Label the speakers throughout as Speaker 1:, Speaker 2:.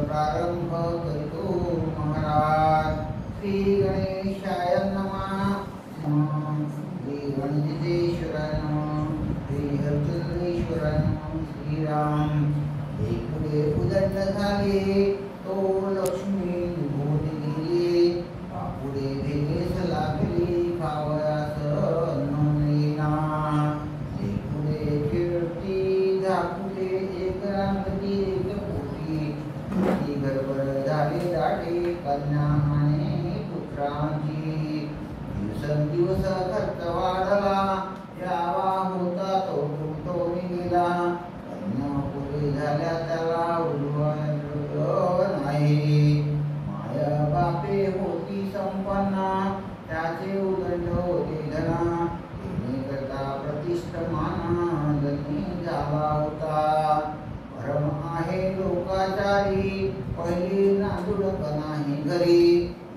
Speaker 1: प्रारंभ करितो महाराज. श्री गणेशाय नमः. श्री गणेशेश्वराय नमः. श्री हरचंद्रेश्वराय नमः. श्रीराम हे पुढे उदंड झाले तो लक्ष्मी निघून गेली. पुढे भेगेस लागली खावयास नोंदीना. हे पुढे खेळती झाकुले एक रांगती एक पोटी. ती गडबड झाली दाटे कन्या आणि पुत्रांची. दिवसेंदिवस खर्च वाढला यावा होता तो तुटून गेला. कन्या पुढे झाल्या त्याला उलवलं नाही. माया बापे होती संपन्ना त्याचे उदंड होते धना. करता प्रतिष्ठमान धनी झाला होता. भ्रम आहे लोकाचारी पहिली नांदुडक नाही घरी.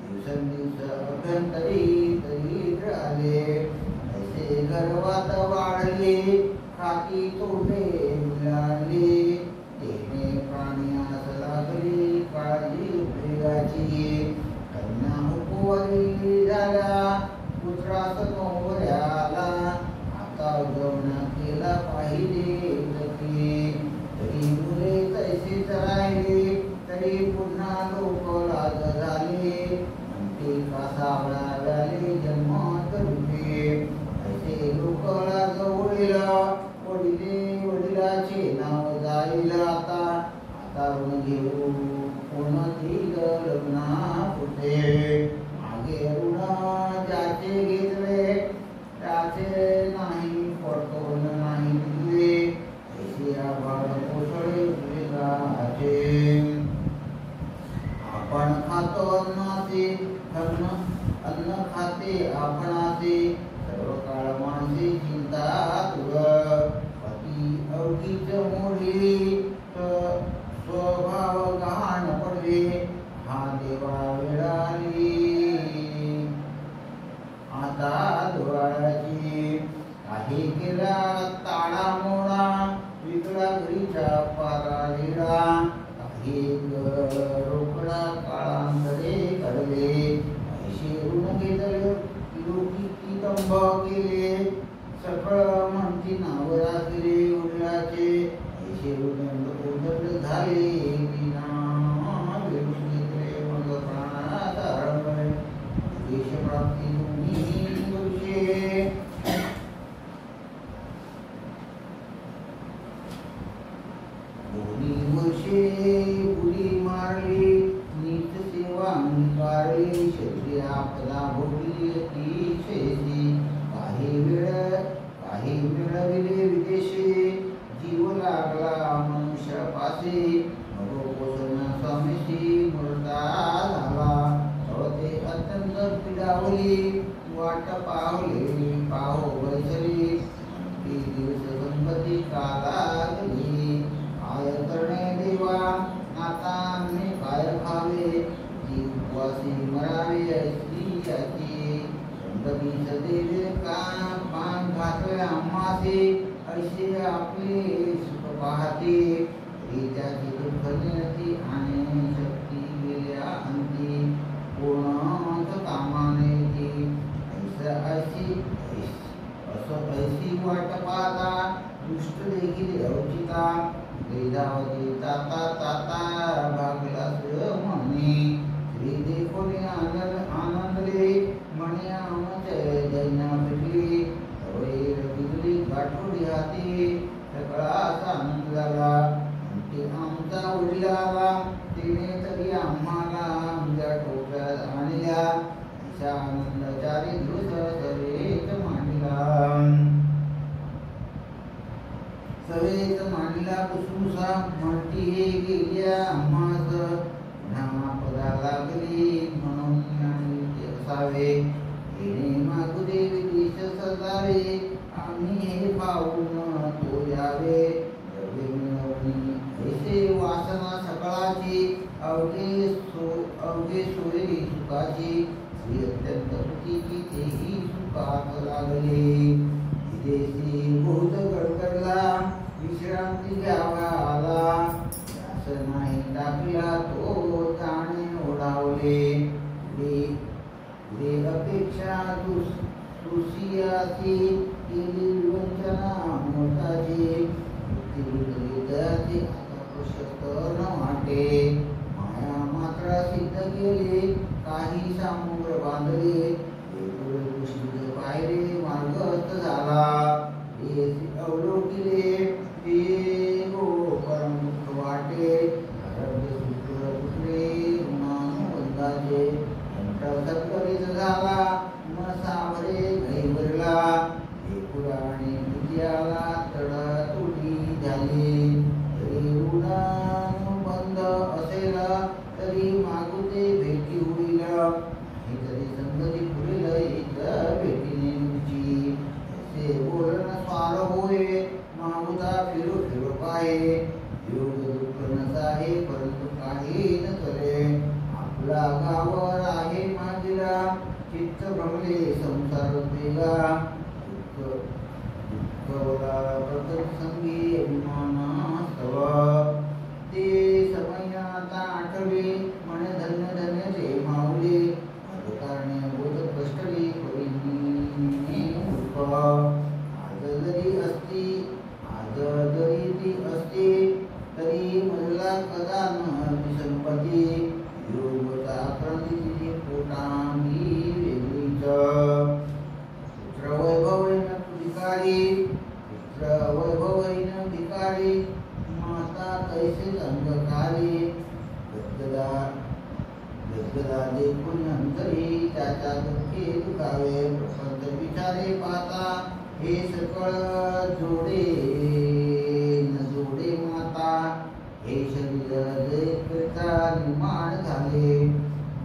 Speaker 1: दिवसेंदिवस अभ्यंतरी दरिद्र आले ऐसे गर्वात वाढले. खाती तोडले मिळाले तेने प्राण्यास लागली काळजी उपयोगाची. कन्या उपवरी झाल्या पुत्रास नवऱ्याला. आता उजवणा केला पाहिजे तरी मुले तैसेच राहिले तरी पुन्हा लोक लाज झाले. म्हणते कासावळा व्याले जन्म करुते ऐसे लोक लाज ओढीला. वडिलाचे नाव जाईल आता. आता ऋण घेऊ कोणती लग्ना पुढे. मागे ऋण ज्याचे घेतले त्याचे नाही पडतोन नाही दिले. ऐसे आभाळ कोसळे विवेकाचे. आपण खातो अन्नाचे अन्न खाते आपणाचे. सर्व काळ माणसे चिंता तुळ. पती अवघीच मोडली स्वभाव गहाण पडले. हा देवा वेळाली आता डोळ्याची. काही केला ताडा मोडा विकला घरीचा पारा लिडा. काही रोकडा काळांतरे काढले. ऐसे ऋण घेतले लोकी तंब केले. सकळ म्हणती नाव राखले उडलाचे. ऐसे उदंड झाले विना वेळून घेतले मग प्राणात आरंभले. देश प्राप्ती दोन्ही वर्षे. दोन्ही वर्षे बुडी मारली नीत सेवा अंगीकारली. शरीर आपला भोगली अतिशयची. काही मिळविले विदेशी. जीव लागला मनुष्यापाशी. भगवसन स्वामीशी मुर्दा झाला. ते अत्यंत पिडावली वाट पावले पाहो बैसली. ती दिवस गणपती काला गेली. काय करणे देवा आता आम्ही काय खावे. ती उपवासी मरावी ऐसी याची. गणपतीच देवे का पान घातले आम्हासी. ऐसे आपले सुख पाहते त्याची दुर्घटनेती आणि शक्ती गेल्या अंती. कोणाच कामाने ती ऐसी वाट पाहता. दुष्ट देखील अवचिता. वेदावती ताता ताता भागला म्हणे. श्री देखोने आनंदले म्हणे आमचे दैन्य भेटली. वैर बिजली गाठोडी हाती सगळाच आनंद झाला. ते आमचा वडिलाला तिने तरी आम्हाला आमच्या टोप्यात आणल्या. अशा आनंदाचारी दिवस सवेत मांडला कुसुसा. म्हणती हे गेल्या आम्हास पुन्हा पदा लागली म्हणून असावे. येणे मागू दे विदेश सजावे, आम्ही हे पाहून तो यावे. द्रव्य मिळवणी ऐसे वासना सकळाची, अवघे सोयरी सुखाची. स्त्री अत्यंत सुखीची तेही सुखात लागले. विदेशी बहुत गडगडला, विश्रांती घ्यावा आला. ध्यास नाही टाकला तो जाणे ओढावले. पुढे अपेक्षा दुसियाची, केली विवंचना मोठाची. हृदयाचे आता प्रशस्त न वाटे. माया मात्र सिद्ध केले, काही सामुग्र बांधले. पायरे मार्गस्थ झाला, अवलोकिले ते गो परम दुःख वाटे. आरोग्य सूत्र तुटले ऋणानुबंधाचे, सत्करीत झाला न सावरे घैवरला. हे पुराणे विद्याला तडा तुटी झाली. तरी ऋणानुबंध असेल, तरी मागू ते भेटी होईल. तरी संगती पुढील एका भेटीने तुझी. असे बोलन स्वार होय, मागुता फिरो फिरो पाहे. योग दुःख नसाहे, परंतु काही न करे. आपला गावर आहे माझीला, चित्त भ्रमले संसार वेगा. संगी अभिमानास्तव, ते समयाता आठवे. म्हणे धन्य धन्य ते माऊली, कारणे बोध कष्टली परिणी मूर्ख. आज जरी ती असती, तरी मजला कदा न संपत्ती. योगता क्रांती पोटांगी वेगळीच. पुत्र वैभवैन भिकारी, माता तैसे अंगकारी. गद्गदा देखून अंतरी, त्याच्या दुःखे दुखावे. प्रपंच विचारे पाहता, हे सकळ जोडे न जोडे माता. हे शरीर देखता निर्माण झाले,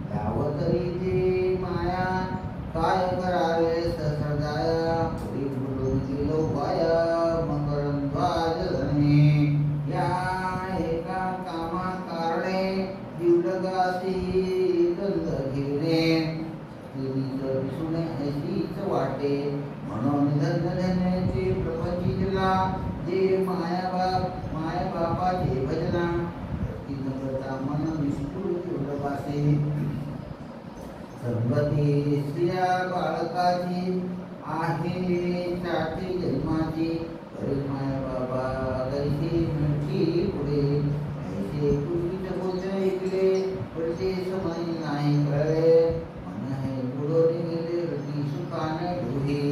Speaker 1: लावतरी ते माया. काय करावे सहजाया, पुढे बुडून गेलो वाया. मकरंध्वज धने, या एका कामा कारणे. दिवलगासी दंड घेणे, दिसुने ऐशीच वाटे. म्हणून धन्य धन्याचे प्रपंचितला, जे माया बापाचे भजना. न करता मन निष्ठुर दिवलगासी. संगती स्त्रिया बाळकाची, आहे चाटी जन्माची. तरी माया बाबा कैसी मिळती पुढे. ऐसे पूर्वीच बोलते ऐकले, पडते समय नाही कळले. मन हे बुडून गेले रती सुखाने डोही.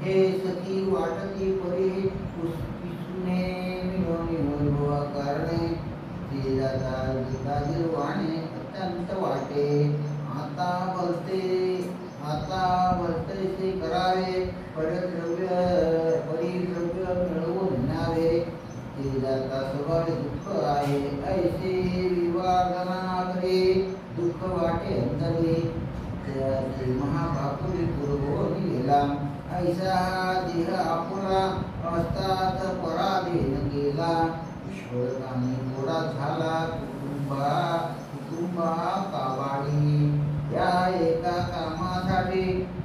Speaker 1: हे सखी वाटती परी, पुसुने मिळवणी वैभवा कारणे. ते जाता गिरवाणे अत्यंत वाटे. आता भलतेसे करावे, परिद्रव्य मिळवून न्यावे. ते जाता स्वभाव दुःख आहे, ऐसे विवादनागरे. दुःख वाटे अंतरे, त्याचे महाबापुरी पुरवून गेला. ऐसा देह आपुला, असतात पराधीन गेला. ईश्वर कामी गोडा झाला, कुटुंबा काबाडी. या एका कामासाठी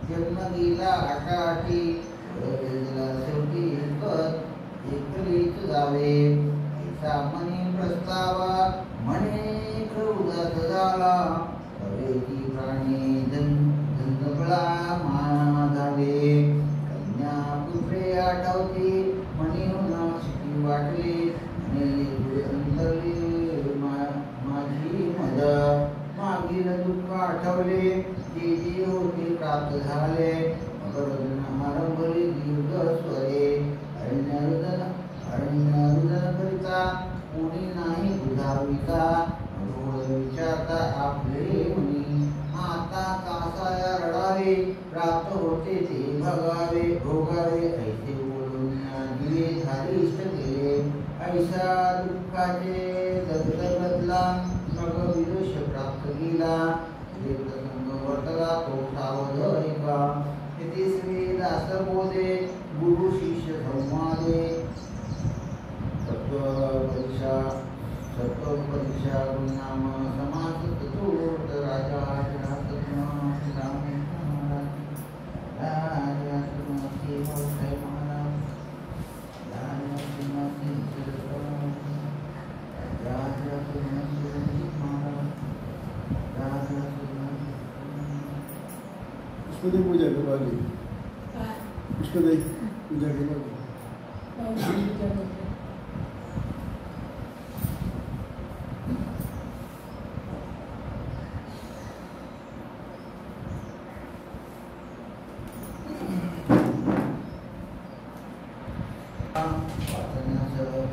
Speaker 1: जन्म गेला आटाआटी. शेवटी एकलीच जावे. ऐसा मनी प्रस्तावा, म्हणे उदास झाला. हवेची प्राणी धंदगळा माझावे. कन्या पुत्रे आठवती, म्हणे शिकी वाटली. अंतरली माझी मद. मागील दुःख आठवले, जे जे होते प्राप्त झाले. मकरंद आरंभली दीर्घ स्वरे. अरण्यरुदन करिता, कोणी नाही बुधाविता. विचारता आपले मुनी, आता कासाया रडावे. प्राप्त होते ते भोगावे. ऐसे बोलून दिवे धारिष्ट केले. ऐसा दुःखाचे दगदगतला, मग विदुष प्राप्त केला. जे प्रसंग वर्तला तो सावध ऐका. दासबोधे गुरु शिष्य संवादे सत्वपरीक्षा गुरुनाम समास चतुर्थ राजा
Speaker 2: पुष्पदेव पूजा करवाली पुष्पदेव पूजा करवाली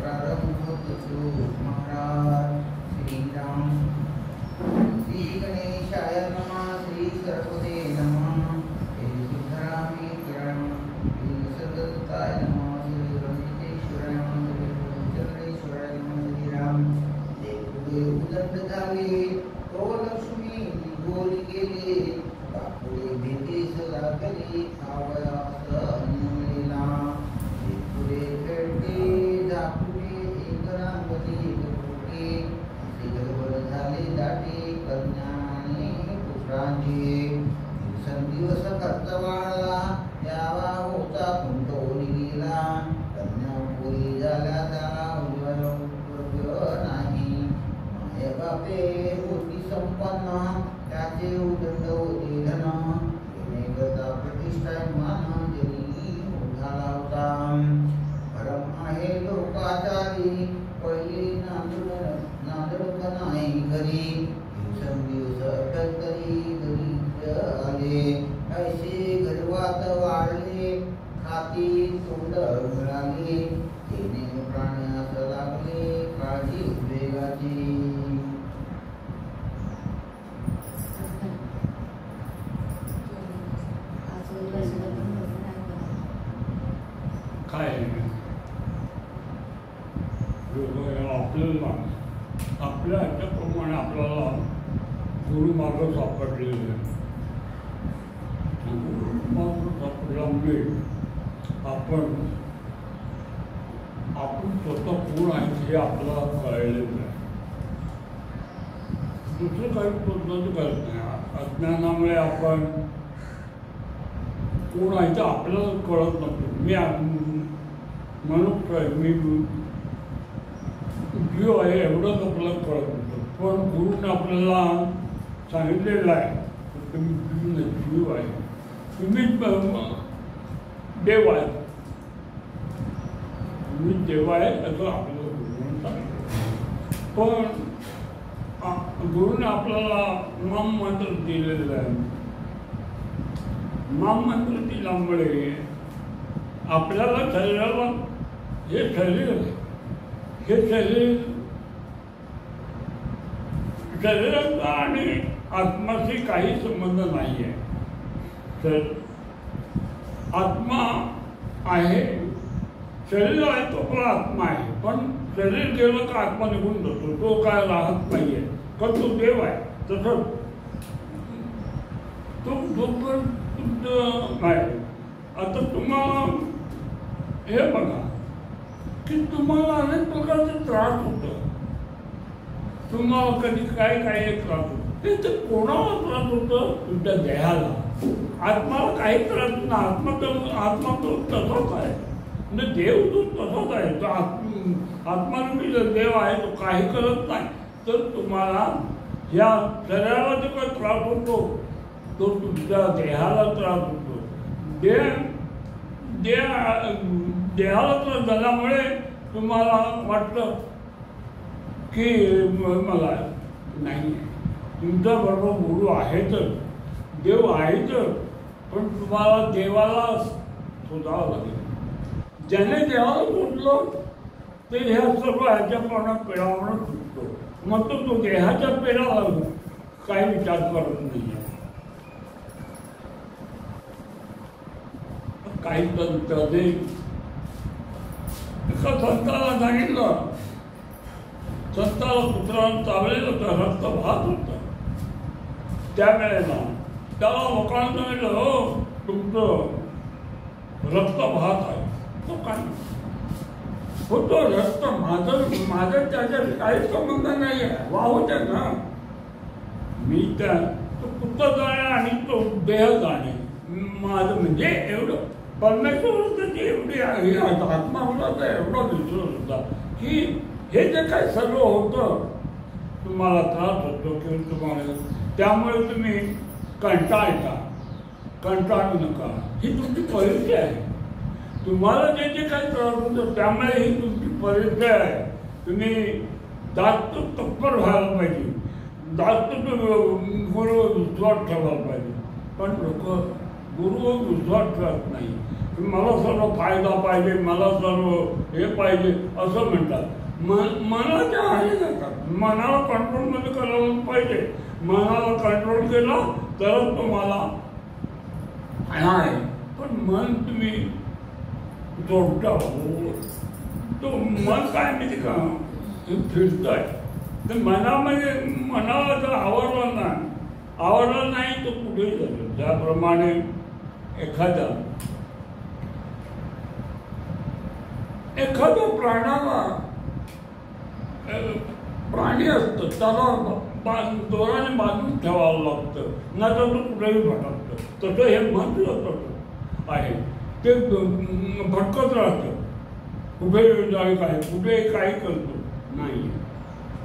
Speaker 1: प्रारंभ महाराज श्री राम श्री गणेशाय नमः श्री सरस्वती नमः श्री सिद्धरामे किरण श्री सदताय नमः श्री रमेश्वराय नमः श्री चंद्रेश्वराय नमः श्री राम देव उदंड झाले तो लक्ष्मी गोरी गेले बापुरे भेटे सदा करी खावयास अन्न मिळेना पुरे खेळते दापुरे एक रांगती गुरुके असे गडबड झाले दाटे कन्याने पुत्रांचे दिवस खर्च वाढला यावा होता कुंटोनी गेला कन्या पुरी झाल्या त्याला उपयोग नाही माय बापे होती संपन्न त्याचे उदंड होते धन करता प्रतिष्ठा मान जनी झाला होता परम आहे लोकाचारी पहिली नांदडक नाही घरी दिवसेंदिवस अटक करी दरिद्र आले ऐसे गर्वात वाढले खाती तोंड मिळाले तेने प्राण्यास लागले काळजी उद्वेगाची
Speaker 3: काय आपल्याला आपल्या ह्याच्याप्रमाणे आपल्याला गुरुमार्ग सापडलेले गुरुमार्ग सापडल्यामुळे आपण स्वतः कोण आहे हे आपल्याला कळलेलं आहे. दुसरं काही पद्धती करत नाही. अज्ञानामुळे आपण कोण आहे ते आपल्याला कळत नसतो. मी मनुष्य आहे, मी जीव आहे एवढंच आपल्याला कळत नसतं. पण गुरुने आपल्याला सांगितलेलं आहे तुम्ही जीव आहे, तुम्ही देव आहे, तुम्ही देव आहे असं आपल्याला गुरुने सांगितलं. पण गुरुने आपल्याला नाम मंत्र दिलेलं आहे. नाम मंत्र दिल्यामुळे आपल्याला शरीराला हे शरीराचा आणि आत्माशी काही संबंध नाही आहे. तर आत्मा आहे, शरीर आहे तो पण आत्मा आहे. पण शरीर गेलं का आत्मा निघून जातो, तो काय राहत नाही आहे. कारण तो देव आहे. तसं तो तुमचं नाही. आता तुम्हाला हे बघा की तुम्हाला अनेक प्रकारचे त्रास होतो. तुम्हाला कधी काय त्रास होतो, ते कोणाला त्रास होतो? तुमच्या देहाला. आत्माला काही त्रास नाही. आत्मा तो तसाच आहे. म्हणजे देव तो तसाच आहे. तो आत्मारूपी जर देव आहे तो काही करत नाही. तर तुम्हाला या शरीराला जो काही त्रास होतो तो तुमच्या देहाला त्रास होतो. देहाला त्रास झाल्यामुळे तुम्हाला वाटतं की मला नाही. तुमच्या बरोबर गुरु आहेतच, देव आहेतच, पण तुम्हाला देवाला शोधावं लागेल. ज्याने देवाला शोधलं ते ह्या सर्व ह्याच्या प्रमाणात पेडावणं सुटतो. मग तो देहाच्या पेडाला काही विचार करत नाही. काही तंत्राने एका संताला सांगितलं, संताला पुत्रानं चाललेलं होतं, रक्त वाहत होतं. त्यावेळेला त्याला लोकांना सांगितलं, हो तुमचं रक्त वाहत आहे तो काय हो तो रक्त माझं त्याच्यात काहीच संबंध नाही आहे वाहू द्या ना मी त्या तो कुठं जाणे आणि तो देह जाणे माझं म्हणजे एवढं परमेश्वराची एवढी आत्मा होता तर एवढा विश्वास होता की हे जे काही सर्व होतं तुम्हाला त्रास होतो किंवा तुम्हाला त्यामुळे तुम्ही कंटाळू नका ही तुमची परिस्थिती आहे तुम्हाला जे जे काही त्रास होतो त्यामुळे ही तुमची परिस्थिती आहे तुम्ही जास्त तत्पर व्हायला पाहिजे जास्त गुरु विश्वास ठेवायला पाहिजे पण लोक गुरु विश्वास ठेवत नाही मला सर्व फायदा पाहिजे मला सर्व हे पाहिजे असं म्हणतात मनाच्या आधी जातात मनाला कंट्रोलमध्ये करायला पाहिजे मनाला कंट्रोल केला तरच तुम्हाला आहे पण मन तुम्ही जोडता तो मन काय माहिती का फिरतंय तर मनाला जर आवडलं नाही तो कुठेही जातो ज्याप्रमाणे एखाद्या प्राणी असतं त्याला दोराने बांधून ठेवावं लागतं ना तर तो कुठेही भटकतं तसं हे महत्त्वाचं आहे ते भटकत राहतं कुठे जाय काय कुठे काय करतो नाही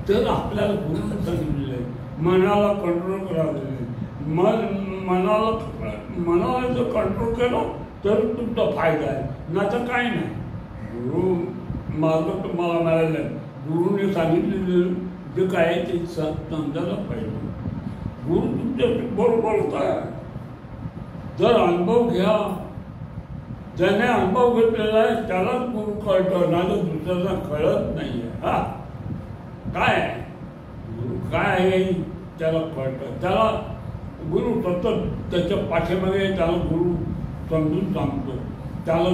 Speaker 3: तर आपल्याला गुरुनं सांगितलेलं आहे मनाला कंट्रोल करायचं मनाला जर कंट्रोल केलं तर तुमचा फायदा आहे ना तर काय नाही गुरु मार्ग तुम्हाला मिळालं आहे गुरुने सांगितलेलं जे काय आहे ते समजायला पाहिजे गुरु तुमच्या बरोबर आहे जर अनुभव घ्या ज्याने अनुभव घेतलेला आहे त्यालाच गुरु कळतं ना तर दुसऱ्याला कळत नाही आहे हा काय गुरु काय आहे त्याला कळतं त्याला गुरु सतत त्याच्या पाठीमागे त्याला गुरु समजून सांगतो त्याला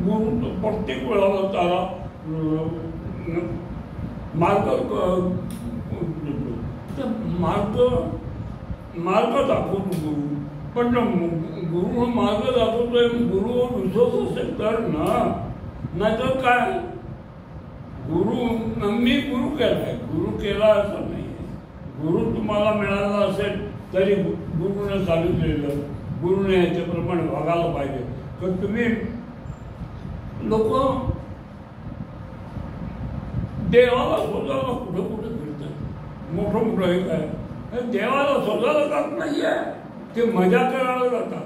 Speaker 3: गुरु प्रत्येक वेळाला त्याला मार्ग दाखवतो गुरु पण गुरु मार्ग दाखवतोय गुरु विश्वास असेल तर ना नाहीतर काय गुरु मी गुरु केलाय गुरु केला असं नाही गुरु तुम्हाला मिळाला असेल तरी गुरुने सांगितलेलं गुरुने याच्याप्रमाणे वागायला पाहिजे तर तुम्ही लोक देवाला शोधायला कुठं कुठं फिरतात मोठं हे काय देवाला शोधायला जात नाही आहे ते मजा करायला जातात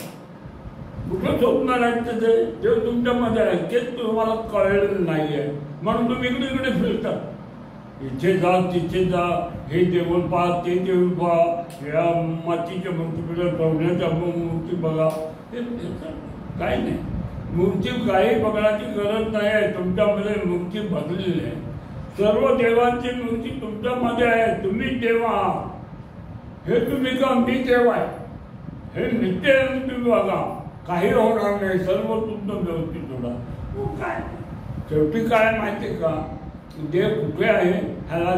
Speaker 3: कुठं शोधणार आहेत ते जे तुमच्यामध्ये आहे तेच तुम्हाला कळलेलं नाही आहे म्हणून तुम्ही इकडे फिरतात इथे जा तिथे जा हे देऊळ पहा ते देऊळ पहा या मातीच्या मूर्तीकडे ठेवण्याच्या मूर्ती बघा ते काही नाही मूर्ती काही बघण्याची गरज नाही आहे तुमच्यामध्ये मूर्ती बदललेली आहे सर्व देवांची मूर्ती तुमच्यामध्ये आहे तुम्ही देव आहात हे तुम्ही का मी देव आहे हे नित्य तुम्ही बघा काही होणार नाही सर्व तुमचं व्यवस्थित होणार काय शेवटी काय माहिती का देव कुठे आहे ह्याला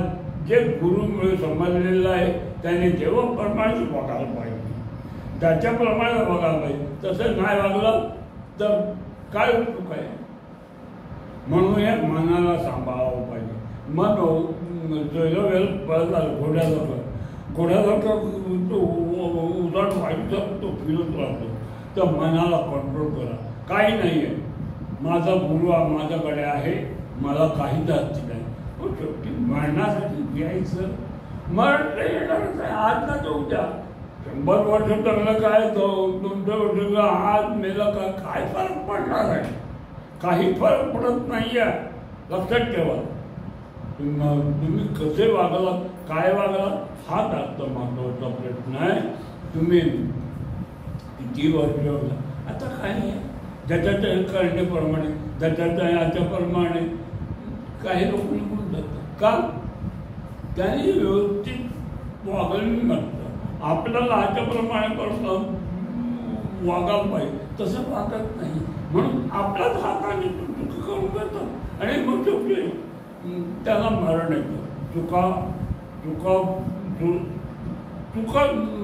Speaker 3: जे गुरुमुळे समजलेलं आहे त्याने देवाप्रमाणे बघायला पाहिजे त्याच्याप्रमाणे बघायला पाहिजे तसं नाही वागलं तर काय चूक आहे म्हणून हे मनाला सांभाळावं पाहिजे मन वेळ पळत आलं घोड्यासारखं तो उदाट व्हायचा तो फिरत राहतो तर मनाला कंट्रोल करा काही नाही आहे माझा गुरु माझ्याकडे आहे मला काही जास्ती नाही पण शेवटी मरणासाठी घ्यायचं मरण येणारच आहे आज ना तो उद्या 100 वर्ष चांगलं काय 200 वर्ष आज मेलं का काय फरक पडणार आहे काही फरक पडत नाही आहे लक्षात ठेवा तुम्ही कसे वागला काय वागला हा जास्त महत्वाचा प्रश्न आहे तुम्ही किती वर्ष आता काय आहे ज्याच्या करण्याप्रमाणे ज्याच्या याच्याप्रमाणे काही लोक निघून जातात का त्यांनी व्यवस्थित वागणं नसतं आपल्याला ह्याच्याप्रमाणे वागायला पाहिजे तसं वागत नाही म्हणून आपल्याच हाताने चुकी करून जातात आणि मग शेवटी त्याला मरण येतं चुका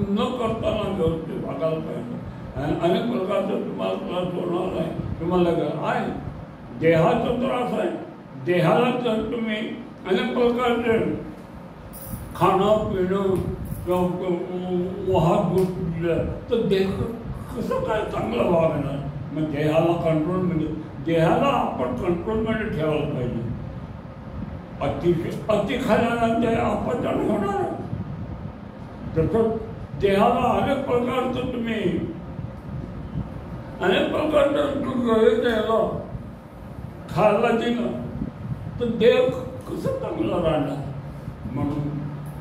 Speaker 3: न करताना व्यवस्थित वागायला पाहिजे अनेक प्रकारचा तुम्हाला त्रास होणार आहे. तुम्हाला आहे देहाचा त्रास आहे. देहाला जर तुम्ही अनेक प्रकारचे खाणं पिणं वाहतूक दिलं तर देह कसं काय चांगलं व्हावं. मग देहाला कंट्रोलमध्ये, देहाला आपण कंट्रोलमध्ये ठेवायला पाहिजे. अति खाल्यानंतर अपचन होणार. तसं देहाला अनेक प्रकारचं तुम्ही अनेक प्रकारचं द्यायला खायला दिलं तर देह कसं चांगलं राहणार. म्हणून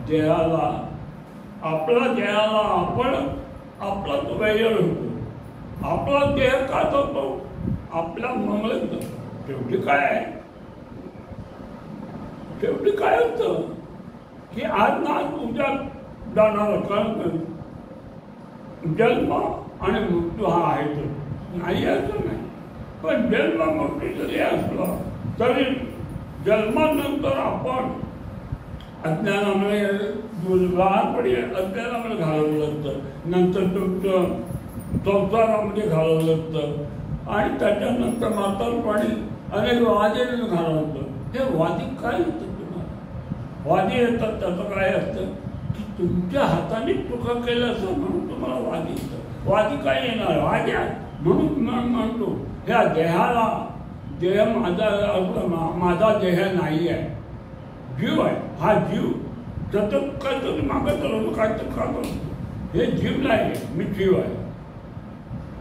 Speaker 3: देहाला आपला देहाला आपण आपला तो वैर होतो. आपला देह का होतो आपल्या मंगळ. शेवटी काय आहे, शेवटी काय होतं की आज ना उद्या जाणार. कारण जन्म आणि मृत्यू हा आहे नाही असं नाही. पण जन्म मृत्यू जरी असला तरी जन्मानंतर आपण अज्ञानामुळे लहानपणी अज्ञानामध्ये घालवलं लागतं. नंतर तुमचं संसारामध्ये घालवलं लागतं आणि त्याच्यानंतर म्हातारपणी अनेक वादीने घालवलं. हे वादी काय होतं तुम्हाला? वादी येतात त्याचं काय असतं की तुमच्या हाताने चुका केलं असं म्हणून तुम्हाला वादी येतं. वादी काय येणार? वादी म्हणून म्हणतो ह्या देहाला, देह माझा देह नाही आहे, जीव आहे. हा जीव सतत काहीतरी मागत राहतो, काहीतरी का करतो. हे जीव नाही, मी जीव आहे.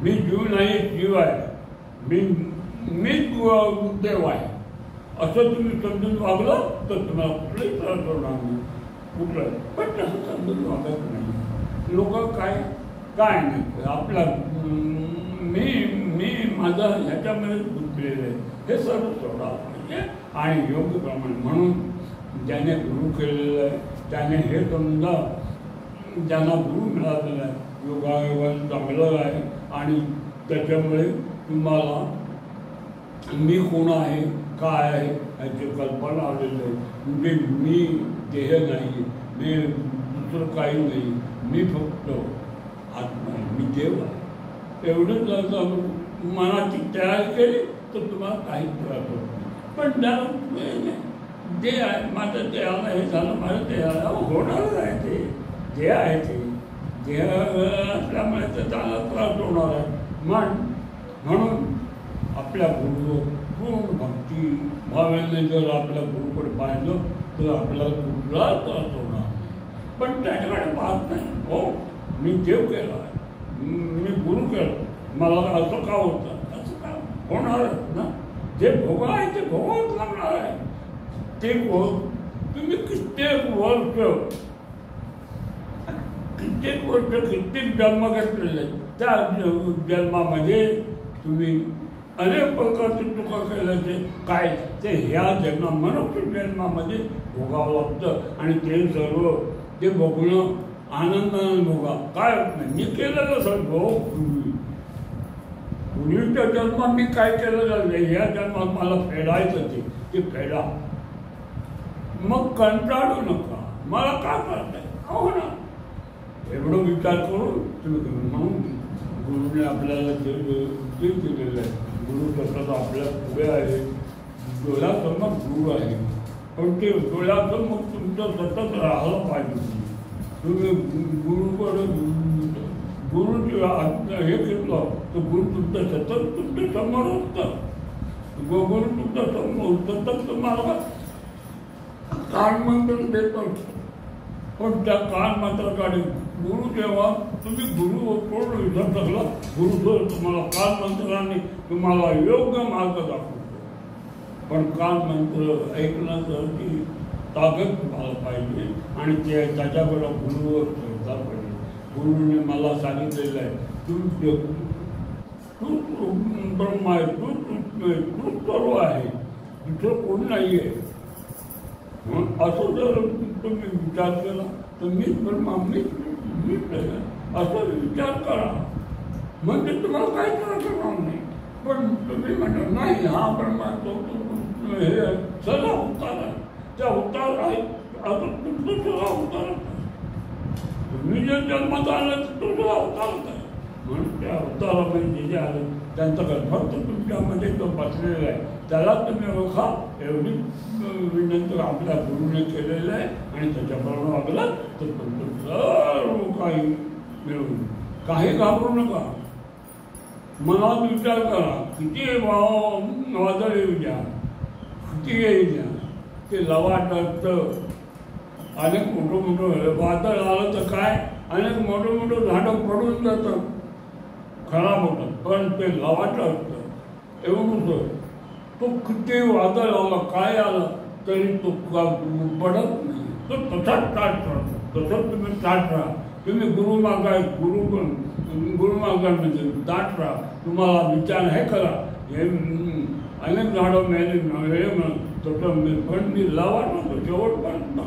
Speaker 3: मी जीव नाही, जीव आहे. मी देव आहे असं तुम्ही समजून वागलं तर तुम्हाला कुठलाही त्रास होणार नाही. कुठलं पण तसं समजून वागत नाही लोक. काय नाही आपला मी माझा ह्याच्यामध्ये गुंतलेलं आहे हे सर्व सोडा पाहिजे आणि योग्य प्रमाणे. म्हणून ज्याने गुरु केलेलं आहे त्याने हे समजा ज्यांना गुरु मिळालेला आहे योगायोगाने चांगलं आहे आणि त्याच्यामुळे तुम्हाला मी कोण आहे काय आहे याची कल्पना आलेली आहे. म्हणजे मी देह नाही, मी दुसरं काही नाही, मी फक्त आत्मा आहे, मी देव आहे. एवढंच जर मनाची तयारी केली तर तुम्हाला काहीच त्रास होत नाही. पण ज्याला जे आहे माझं देहाला हे झालं, माझं देहाला होणारच आहे. ते जे आहे ते देह असल्यामुळे त्याला त्रास होणार आहे. म्हणून आपल्या गुरुवर पूर्ण भक्ती भावाने जर आपल्या गुरुकडे पाहिलं तर आपल्याला कुठला त्रास होणार नाही. पण त्याच्याकडे पाहत नाही. हो मी देव केला आहे, मी गुरु केलं, मला असं का होतं, असं का होणारच ना. जे भोगा आहे ते भोगावंच लागणार आहे. ते तुम्ही कित्येक जन्म घेतलेले त्या जन्मामध्ये तुम्ही अनेक प्रकारचे चुका केल्याचे काय ते ह्या मनुष्य जन्मामध्ये भोगावं लागतं. आणि ते सर्व ते भोगणं आनंदाने भोगा काय होत नाही. मी केलेलं सर्व पूर्वीच्या जन्मात मी काय केलेलं नाही, ह्या जन्मात मला फेडायचं ते फेडा. मग कंटाळू नका, मला का करताय हो ना. एवढं विचार करून तुम्ही म्हणून गुरुने आपल्याला ते दिलेलं आहे. गुरु तसंच आपल्या पुढे आहे, डोळ्यासमोर गुरु आहे. पण ते डोळ्यासमोर तुमचं सतत राहिलं पाहिजे. तुम्ही गुरुकडे गुरुची हे घेतलं तर गुरु तुमचं सतत तुमच्या समोर असतं. गुरु तुमच्या समोर सतत तुम्हाला कानमंत्र देत असतो. पण त्या कानमंत्राकडे गुरु जेव्हा तुम्ही गुरु पूर्ण विचार टाकला, गुरु तुम्हाला कानमंत्राने तुम्हाला योग्य मार्ग दाखवतो. पण कानमंत्र ऐकण्याचं ती ताकद तुम्हाला पाहिजे आणि ते त्याच्याबरोबर गुरुवर श्रद्धा पाहिजे. गुरुने मला सांगितलेलं आहे तू ब्रह्म आहे, तू सर्व आहे, दुसरं कोण नाही आहे. असं जर तुम्ही विचार केला तर मीच ब्रह्मा, मीच असं विचार करा म्हणजे तुम्हाला काही त्रास होणार नाही. पण तुम्ही म्हणता नाही हा ब्रह्मा हे सगळा अवतार आहे, त्या अवतार आहे आता तुमचं सगळा अवतार. तुम्ही जर जन्मात आलं तर तो सगळा अवतारच आहे. म्हणून त्या अवतारामध्ये जे आलं त्यांचं काय फक्त तुमच्यामध्ये तो बसलेला आहे त्याला तुम्ही ओळखा एवढी विनंती आपल्या गुरुने केलेलं आहे आणि त्याच्याप्रमाणे वागलं तर तुमचं सर्व काही मिळून काही घाबरू नका. मनात विचार करा किती वादळ येऊ द्या किती येऊ द्या ते लवाट असतं. अनेक मोठं वादळ आलं तर काय अनेक मोठं झाडं पडून जातं खराब होतं पण ते लवाट असतं एवढंच. तो किती वादळ आलं काय आलं तरी तो पडत नाही तो तसाच ताट राहतो. तसंच तुम्ही ताट राहा. तुम्ही गुरुमार्गामध्ये ताट राहा. तुम्हाला विचार हे करा हे अनेक झाडं मेले तसं पण मी लवाट होतो शेवटपर्यंत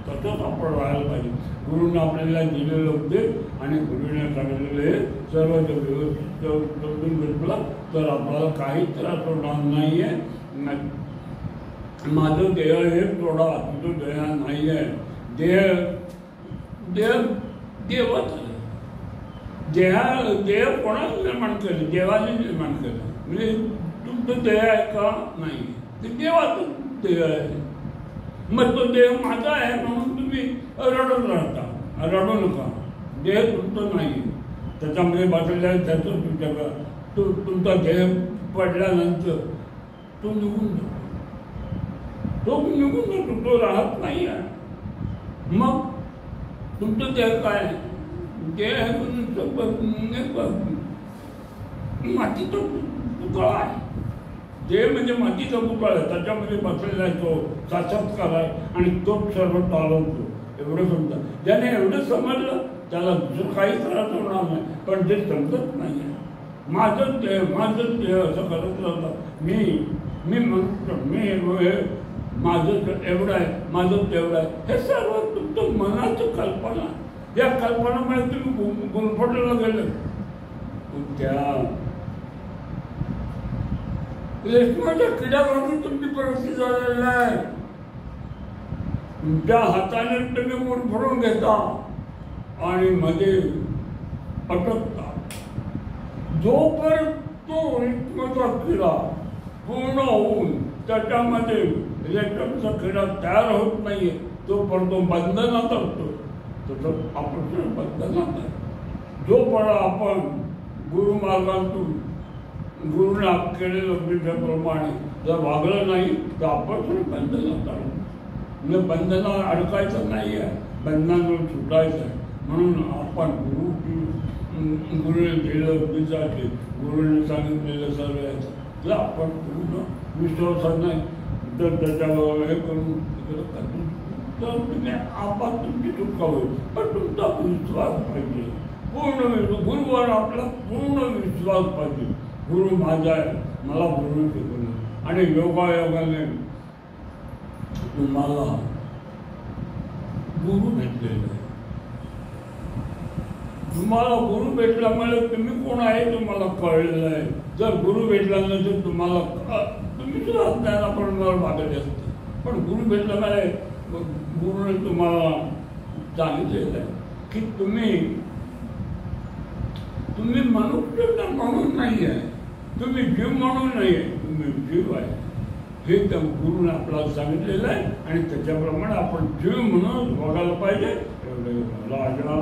Speaker 3: तसंच आपण राहायला पाहिजे. गुरुने आपल्याला दिलेलं उपदेश आणि गुरुने सांगितलेले सर्व जर व्यवस्थित समजून घेतलं तर आपल्याला काही त्रास होणार नाही आहे. माझं देह हे तोडा तुझं देह नाही आहे. देवच देह कोणाला निर्माण केलं देवाने निर्माण केलं म्हणजे तुमचं देह आहे का नाही ते देवाचं देह आहे. मग तो देह माझा आहे म्हणून तुम्ही रडत राहता रडू नका. देह तुमचं नाही त्याच्यामध्ये बसलेलं आहे त्याचं तुमच्याकडं तुमचा देह पडल्यानंतर तो निघून जातो. तो निघून जातो तो राहत नाही आहे. मग तुमचं देह काय देह मातीचा पुतळा आहे. देह म्हणजे मातीचा पुतळा आहे त्याच्यामध्ये बसलेला आहे तो साक्षात्कार आहे आणि तोच सर्व चालवतो. एवढं समजा ज्याने एवढं समजलं त्याला दुसरं काही त्रास होणार नाही. पण ते समजत नाही आहे माझंच देह असं करत राहतं. मी म्हणतो मी माझं एवढं आहे माझं तेवढं आहे हे सर्व तुमचं मनाचं कल्पना. या कल्पनामुळे तुम्ही गुरफटला गेलं. त्या रेशमाच्या किड्यावरून तुमची परिस्थिती झालेली आहे. तुमच्या हाताने तुम्ही गुरफडून घेता आणि मध्ये अटकता. जोपर्यंत तो रेशमाचा किडा पूर्ण होऊन त्याच्यामध्ये इलेक्ट्रॉनचा किडा तयार होत नाहीये तोपर्यंत बंधनात असतो. तसं आपण बंधनात आहे. जोपर्यंत आपण गुरुमार्गातून गुरुने केलेलं विधीप्रमाणे जर वागलं नाही तर आपण बंधनात आलो. म्हणजे बंधनात अडकायचं नाही आहे बंधनातून सुटायचं आहे. म्हणून आपण गुरुने दिलेलं विचारले गुरुने सांगितलेलं सर्व याचं जर आपण पूर्ण विश्वासात नाही तर त्याच्यावर हे करून तर तुम्ही आपण तुमची चुका होईल. पण तुमचा विश्वास पाहिजे पूर्ण गुरुवर आपला पूर्ण विश्वास पाहिजे. गुरु माझा आहे मला गुरुने शिकवलं आणि योगायोगाने तुम्हाला गुरु भेटलेला आहे. तुम्हाला गुरु भेटल्यामुळे तुम्ही कोण आहे तुम्हाला कळलेलं आहे. जर गुरु भेटला नसेल तुम्हाला तुम्ही सुद्धा ज्ञानाप्रमाणे वागले असते. पण गुरु भेटल्यामुळे गुरुने तुम्हाला सांगितलेलं आहे की तुम्ही मनुष्य म्हणून नाही आहे तुम्ही जीव म्हणून नाही आहे तुम्ही जीव आहे हे त्या गुरुने आपल्याला सांगितलेलं आहे आणि त्याच्याप्रमाणे आपण जीव म्हणून वागायला पाहिजे. एवढे राजा